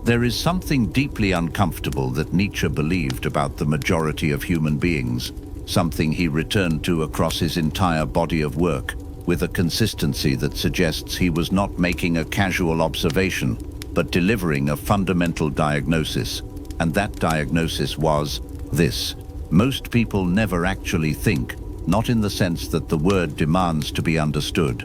There is something deeply uncomfortable that Nietzsche believed about the majority of human beings, something he returned to across his entire body of work, with a consistency that suggests he was not making a casual observation, but delivering a fundamental diagnosis. And that diagnosis was this: most people never actually think, not in the sense that the word demands to be understood.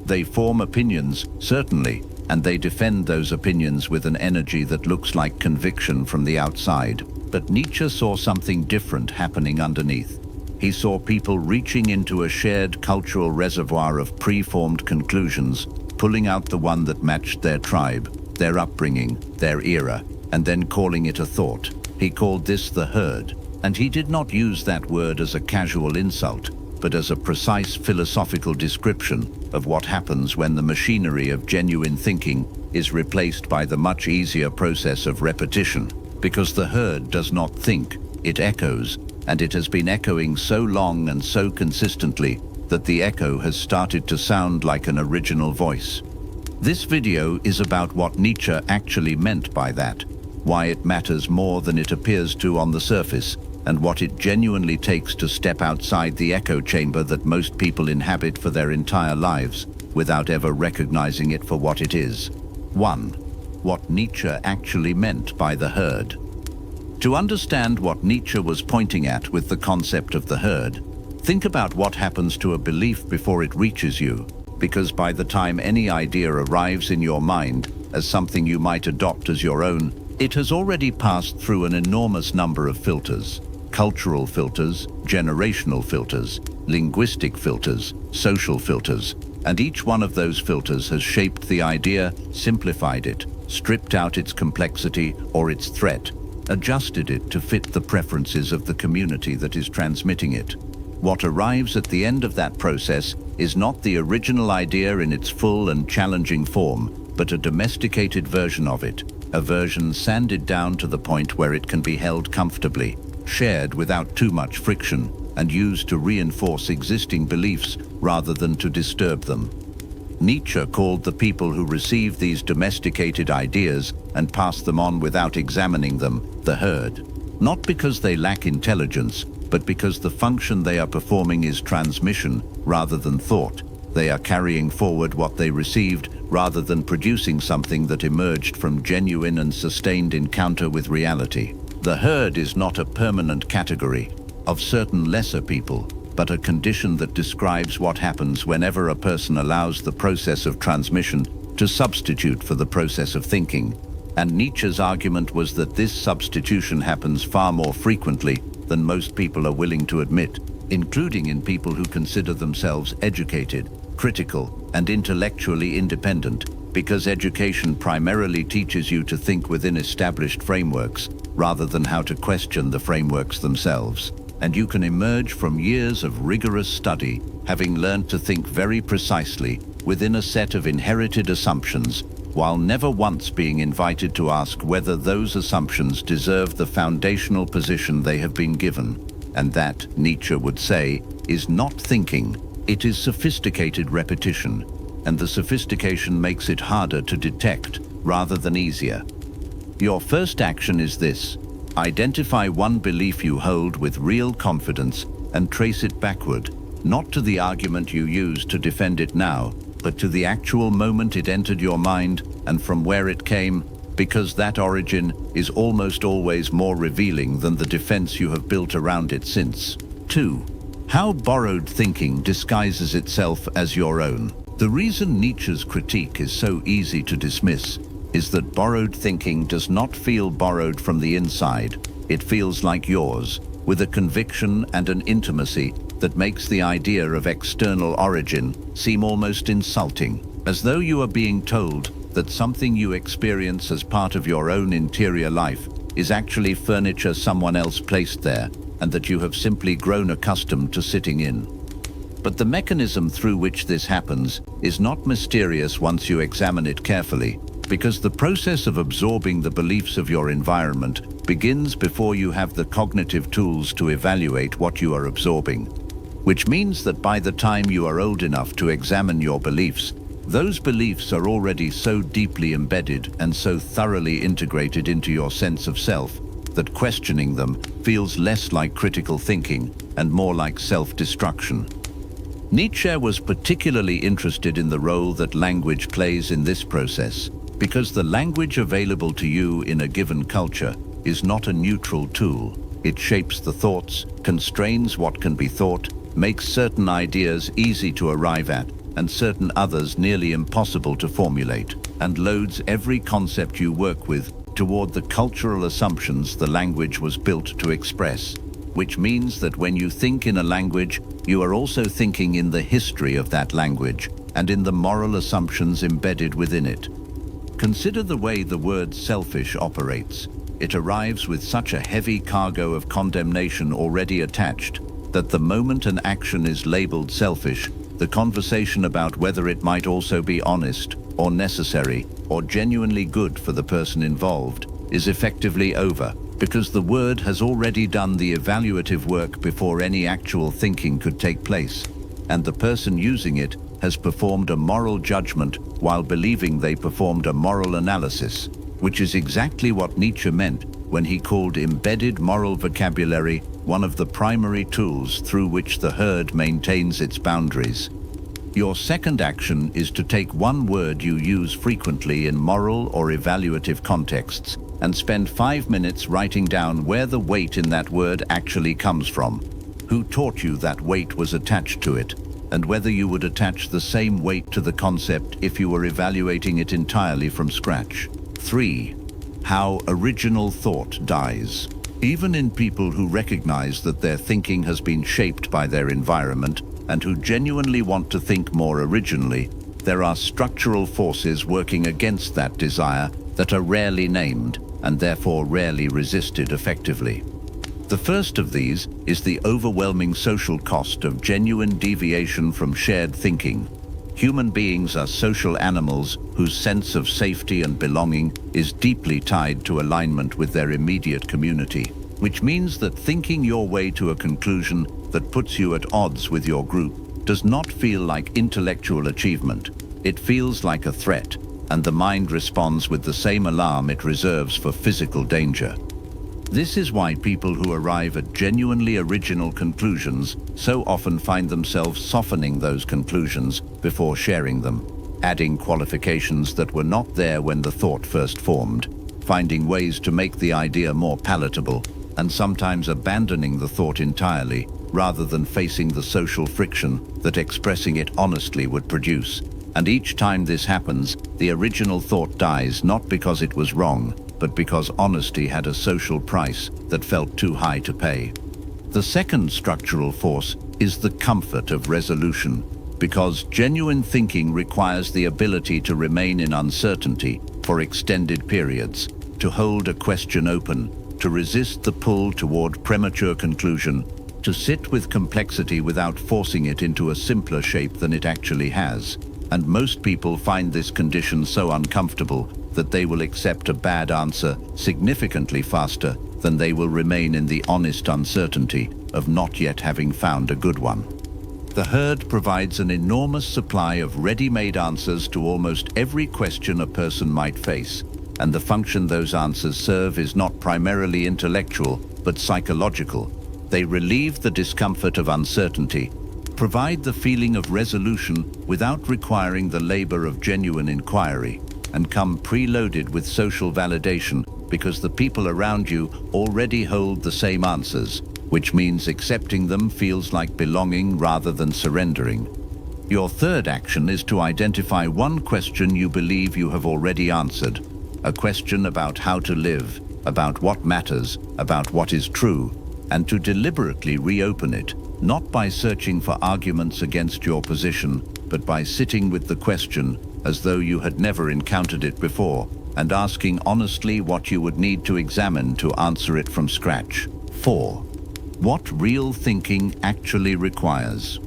They form opinions, certainly, and they defend those opinions with an energy that looks like conviction from the outside. But Nietzsche saw something different happening underneath. He saw people reaching into a shared cultural reservoir of preformed conclusions, pulling out the one that matched their tribe, their upbringing, their era, and then calling it a thought. He called this the herd, and he did not use that word as a casual insult, but as a precise philosophical description of what happens when the machinery of genuine thinking is replaced by the much easier process of repetition. Because the herd does not think, it echoes, and it has been echoing so long and so consistently that the echo has started to sound like an original voice. This video is about what Nietzsche actually meant by that, why it matters more than it appears to on the surface, and what it genuinely takes to step outside the echo chamber that most people inhabit for their entire lives, without ever recognizing it for what it is. 1. What Nietzsche actually meant by the herd. To understand what Nietzsche was pointing at with the concept of the herd, think about what happens to a belief before it reaches you, because by the time any idea arrives in your mind as something you might adopt as your own, it has already passed through an enormous number of filters: cultural filters, generational filters, linguistic filters, social filters, and each one of those filters has shaped the idea, simplified it, stripped out its complexity or its threat, adjusted it to fit the preferences of the community that is transmitting it. What arrives at the end of that process is not the original idea in its full and challenging form, but a domesticated version of it, a version sanded down to the point where it can be held comfortably, shared without too much friction, and used to reinforce existing beliefs rather than to disturb them. Nietzsche called the people who receive these domesticated ideas and pass them on without examining them the herd, not because they lack intelligence, but because the function they are performing is transmission rather than thought. They are carrying forward what they received rather than producing something that emerged from genuine and sustained encounter with reality. The herd is not a permanent category of certain lesser people, but a condition that describes what happens whenever a person allows the process of transmission to substitute for the process of thinking. And Nietzsche's argument was that this substitution happens far more frequently than most people are willing to admit, including in people who consider themselves educated, critical, and intellectually independent, because education primarily teaches you to think within established frameworks rather than how to question the frameworks themselves. And you can emerge from years of rigorous study having learned to think very precisely within a set of inherited assumptions, while never once being invited to ask whether those assumptions deserve the foundational position they have been given. And that, Nietzsche would say, is not thinking, it is sophisticated repetition, and the sophistication makes it harder to detect rather than easier. Your first action is this: identify one belief you hold with real confidence and trace it backward, not to the argument you use to defend it now, but to the actual moment it entered your mind and from where it came, because that origin is almost always more revealing than the defense you have built around it since. 2. How borrowed thinking disguises itself as your own. The reason Nietzsche's critique is so easy to dismiss is that borrowed thinking does not feel borrowed from the inside. It feels like yours, with a conviction and an intimacy that makes the idea of external origin seem almost insulting, as though you are being told that something you experience as part of your own interior life is actually furniture someone else placed there, and that you have simply grown accustomed to sitting in. But the mechanism through which this happens is not mysterious once you examine it carefully, because the process of absorbing the beliefs of your environment begins before you have the cognitive tools to evaluate what you are absorbing. Which means that by the time you are old enough to examine your beliefs, Those beliefs are already so deeply embedded and so thoroughly integrated into your sense of self that questioning them feels less like critical thinking and more like self-destruction. Nietzsche was particularly interested in the role that language plays in this process, because the language available to you in a given culture is not a neutral tool. It shapes the thoughts, constrains what can be thought, makes certain ideas easy to arrive at, and certain others nearly impossible to formulate, and loads every concept you work with toward the cultural assumptions the language was built to express, which means that when you think in a language, you are also thinking in the history of that language and in the moral assumptions embedded within it. Consider the way the word selfish operates. It arrives with such a heavy cargo of condemnation already attached that the moment an action is labeled selfish, the conversation about whether it might also be honest or necessary or genuinely good for the person involved is effectively over, because the word has already done the evaluative work before any actual thinking could take place, and the person using it has performed a moral judgment while believing they performed a moral analysis, which is exactly what Nietzsche meant when he called embedded moral vocabulary one of the primary tools through which the herd maintains its boundaries. Your second action is to take one word you use frequently in moral or evaluative contexts and spend 5 minutes writing down where the weight in that word actually comes from, who taught you that weight was attached to it, and whether you would attach the same weight to the concept if you were evaluating it entirely from scratch. 3. How original thought dies. Even in people who recognize that their thinking has been shaped by their environment and who genuinely want to think more originally, there are structural forces working against that desire that are rarely named and therefore rarely resisted effectively. The first of these is the overwhelming social cost of genuine deviation from shared thinking. Human beings are social animals whose sense of safety and belonging is deeply tied to alignment with their immediate community, which means that thinking your way to a conclusion that puts you at odds with your group does not feel like intellectual achievement. It feels like a threat, and the mind responds with the same alarm it reserves for physical danger. This is why people who arrive at genuinely original conclusions so often find themselves softening those conclusions before sharing them, adding qualifications that were not there when the thought first formed, finding ways to make the idea more palatable, and sometimes abandoning the thought entirely rather than facing the social friction that expressing it honestly would produce. And each time this happens, the original thought dies not because it was wrong, but because honesty had a social price that felt too high to pay. The second structural force is the comfort of resolution, because genuine thinking requires the ability to remain in uncertainty for extended periods, to hold a question open, to resist the pull toward premature conclusion, to sit with complexity without forcing it into a simpler shape than it actually has. And most people find this condition so uncomfortable that they will accept a bad answer significantly faster than they will remain in the honest uncertainty of not yet having found a good one. The herd provides an enormous supply of ready-made answers to almost every question a person might face, and the function those answers serve is not primarily intellectual, but psychological. They relieve the discomfort of uncertainty, provide the feeling of resolution without requiring the labor of genuine inquiry, and come preloaded with social validation because the people around you already hold the same answers, which means accepting them feels like belonging rather than surrendering. Your third action is to identify one question you believe you have already answered, a question about how to live, about what matters, about what is true, and to deliberately reopen it, not by searching for arguments against your position, but by sitting with the question as though you had never encountered it before, and asking honestly what you would need to examine to answer it from scratch. 4. What real thinking actually requires.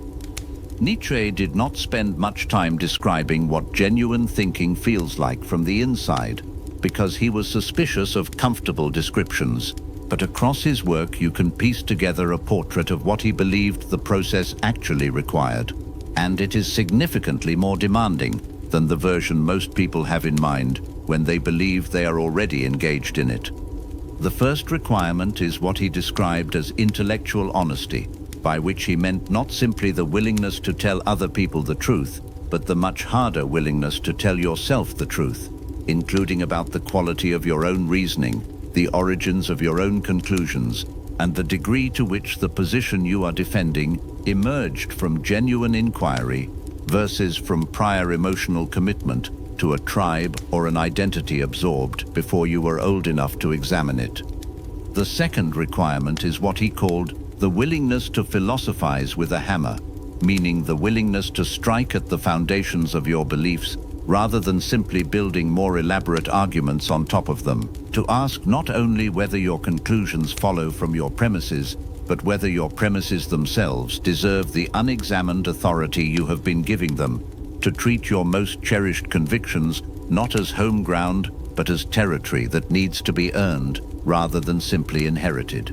Nietzsche did not spend much time describing what genuine thinking feels like from the inside, because he was suspicious of comfortable descriptions. But across his work you can piece together a portrait of what he believed the process actually required. And it is significantly more demanding, than the version most people have in mind when they believe they are already engaged in it. The first requirement is what he described as intellectual honesty, by which he meant not simply the willingness to tell other people the truth, but the much harder willingness to tell yourself the truth, including about the quality of your own reasoning, the origins of your own conclusions, and the degree to which the position you are defending emerged from genuine inquiry versus from prior emotional commitment to a tribe or an identity absorbed before you were old enough to examine it. The second requirement is what he called the willingness to philosophize with a hammer, meaning the willingness to strike at the foundations of your beliefs rather than simply building more elaborate arguments on top of them, to ask not only whether your conclusions follow from your premises, but whether your premises themselves deserve the unexamined authority you have been giving them, to treat your most cherished convictions not as home ground, but as territory that needs to be earned rather than simply inherited.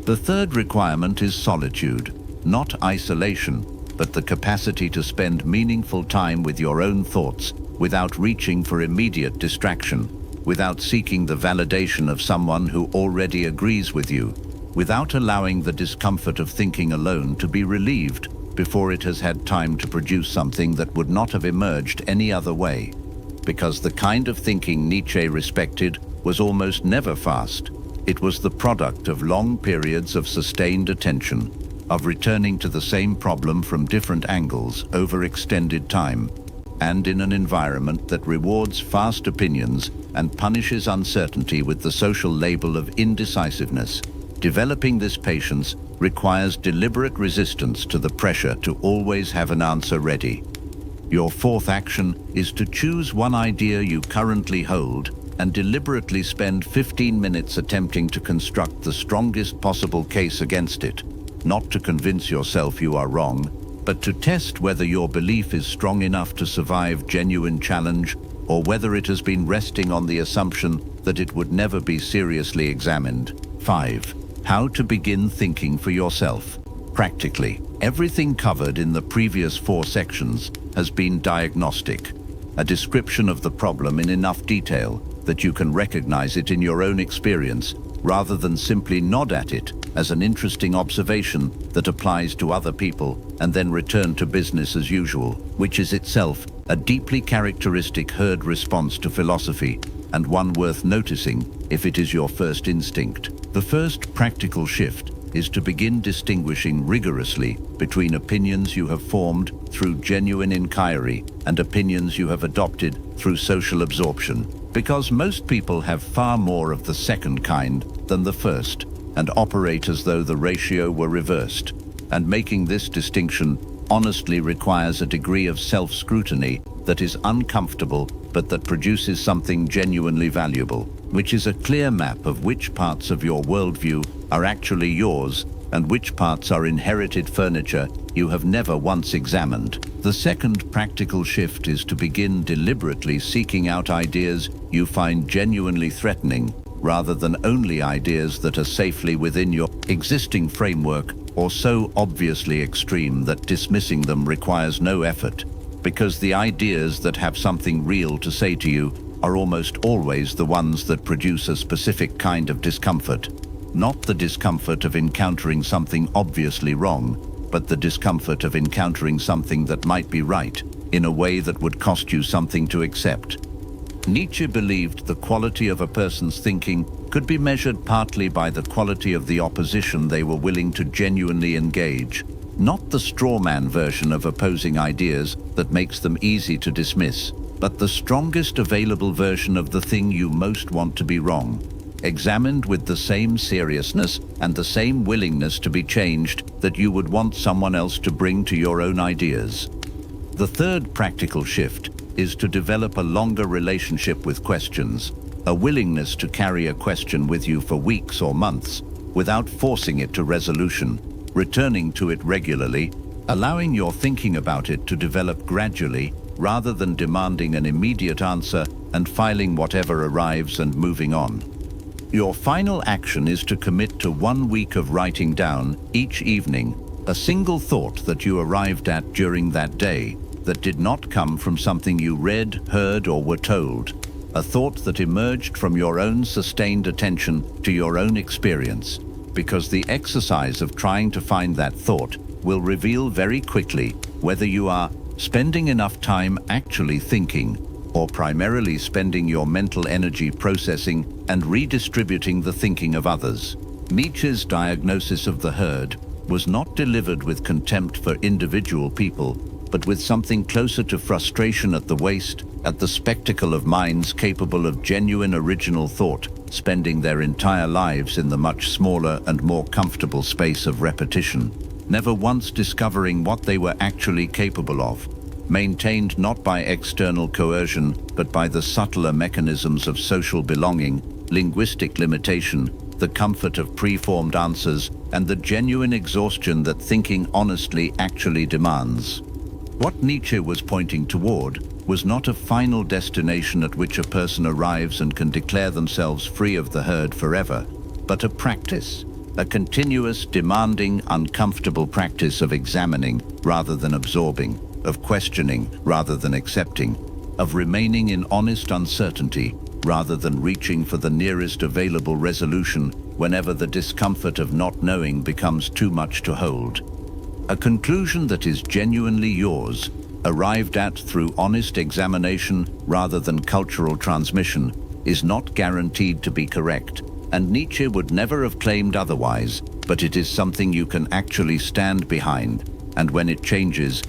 The third requirement is solitude, not isolation, but the capacity to spend meaningful time with your own thoughts without reaching for immediate distraction, without seeking the validation of someone who already agrees with you, without allowing the discomfort of thinking alone to be relieved before it has had time to produce something that would not have emerged any other way. Because the kind of thinking Nietzsche respected was almost never fast. It was the product of long periods of sustained attention, of returning to the same problem from different angles over extended time, and in an environment that rewards fast opinions and punishes uncertainty with the social label of indecisiveness. Developing this patience requires deliberate resistance to the pressure to always have an answer ready. Your fourth action is to choose one idea you currently hold and deliberately spend 15 minutes attempting to construct the strongest possible case against it, not to convince yourself you are wrong, but to test whether your belief is strong enough to survive genuine challenge, or whether it has been resting on the assumption that it would never be seriously examined. 5. How to begin thinking for yourself. Practically, everything covered in the previous 4 sections has been diagnostic, a description of the problem in enough detail that you can recognize it in your own experience, rather than simply nod at it as an interesting observation that applies to other people and then return to business as usual, which is itself a deeply characteristic herd response to philosophy, and one worth noticing if it is your first instinct. The first practical shift is to begin distinguishing rigorously between opinions you have formed through genuine inquiry and opinions you have adopted through social absorption, because most people have far more of the second kind than the first, and operate as though the ratio were reversed. And making this distinction honestly requires a degree of self-scrutiny that is uncomfortable but that produces something genuinely valuable, which is a clear map of which parts of your worldview are actually yours and which parts are inherited furniture you have never once examined. The second practical shift is to begin deliberately seeking out ideas you find genuinely threatening, rather than only ideas that are safely within your existing framework or so obviously extreme that dismissing them requires no effort, because the ideas that have something real to say to you are almost always the ones that produce a specific kind of discomfort. Not the discomfort of encountering something obviously wrong, but the discomfort of encountering something that might be right, in a way that would cost you something to accept. Nietzsche believed the quality of a person's thinking could be measured partly by the quality of the opposition they were willing to genuinely engage, not the straw man version of opposing ideas that makes them easy to dismiss, but the strongest available version of the thing you most want to be wrong, examined with the same seriousness and the same willingness to be changed that you would want someone else to bring to your own ideas. The third practical shift is to develop a longer relationship with questions, a willingness to carry a question with you for weeks or months without forcing it to resolution, returning to it regularly, allowing your thinking about it to develop gradually rather than demanding an immediate answer and filing whatever arrives and moving on. Your final action is to commit to 1 week of writing down each evening a single thought that you arrived at during that day, that did not come from something you read, heard, or were told, a thought that emerged from your own sustained attention to your own experience, because the exercise of trying to find that thought will reveal very quickly whether you are spending enough time actually thinking, or primarily spending your mental energy processing and redistributing the thinking of others. Nietzsche's diagnosis of the herd was not delivered with contempt for individual people, but with something closer to frustration at the waste, at the spectacle of minds capable of genuine original thought, spending their entire lives in the much smaller and more comfortable space of repetition, never once discovering what they were actually capable of, maintained not by external coercion, but by the subtler mechanisms of social belonging, linguistic limitation, the comfort of preformed answers, and the genuine exhaustion that thinking honestly actually demands. What Nietzsche was pointing toward was not a final destination at which a person arrives and can declare themselves free of the herd forever, but a practice, a continuous, demanding, uncomfortable practice of examining rather than absorbing, of questioning rather than accepting, of remaining in honest uncertainty rather than reaching for the nearest available resolution whenever the discomfort of not knowing becomes too much to hold. A conclusion that is genuinely yours, arrived at through honest examination rather than cultural transmission, is not guaranteed to be correct, and Nietzsche would never have claimed otherwise, but it is something you can actually stand behind, and when it changes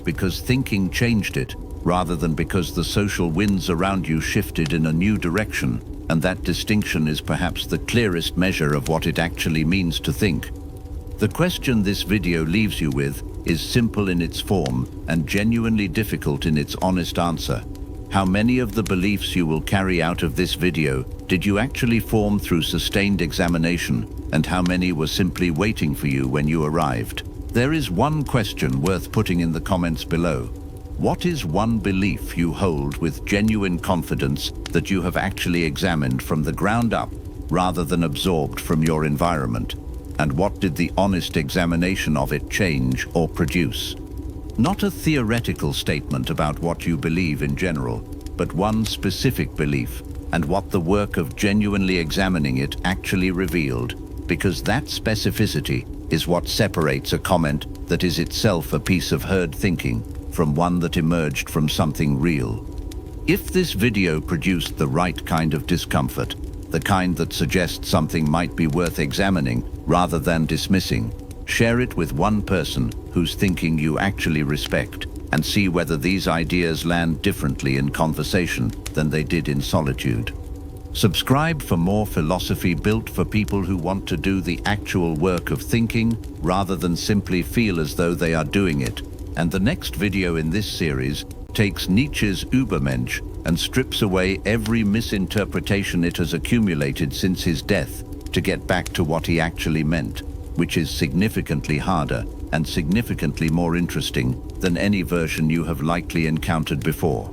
because thinking changed it, rather than because the social winds around you shifted in a new direction, and that distinction is perhaps the clearest measure of what it actually means to think. The question this video leaves you with is simple in its form and genuinely difficult in its honest answer. How many of the beliefs you will carry out of this video did you actually form through sustained examination, and how many were simply waiting for you when you arrived? There is one question worth putting in the comments below. What is one belief you hold with genuine confidence that you have actually examined from the ground up rather than absorbed from your environment? And what did the honest examination of it change or produce? Not a theoretical statement about what you believe in general, but one specific belief, and what the work of genuinely examining it actually revealed, because that specificity is what separates a comment that is itself a piece of herd thinking from one that emerged from something real. If this video produced the right kind of discomfort, the kind that suggests something might be worth examining rather than dismissing, share it with one person whose thinking you actually respect, and see whether these ideas land differently in conversation than they did in solitude. Subscribe for more philosophy built for people who want to do the actual work of thinking rather than simply feel as though they are doing it. And the next video in this series takes Nietzsche's Übermensch and strips away every misinterpretation it has accumulated since his death to get back to what he actually meant, which is significantly harder and significantly more interesting than any version you have likely encountered before.